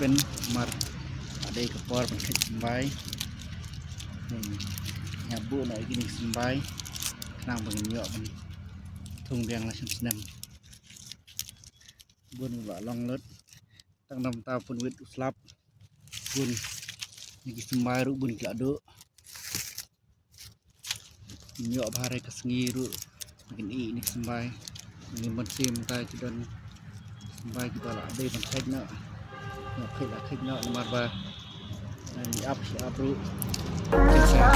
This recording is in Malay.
เป็นmar ada kepor pakai sembai nyabu nak gini sembai kenang pengenyok ni thung biang lah senam bun ba long lut tang nam ta pun wit uslap bun ni sembai ru bun kelado nyok bahare kesengi ru bikin ni sembai ni mensim ta dan sembai kita lah ada pancet nak khích nak nomor ba ni up ru bisa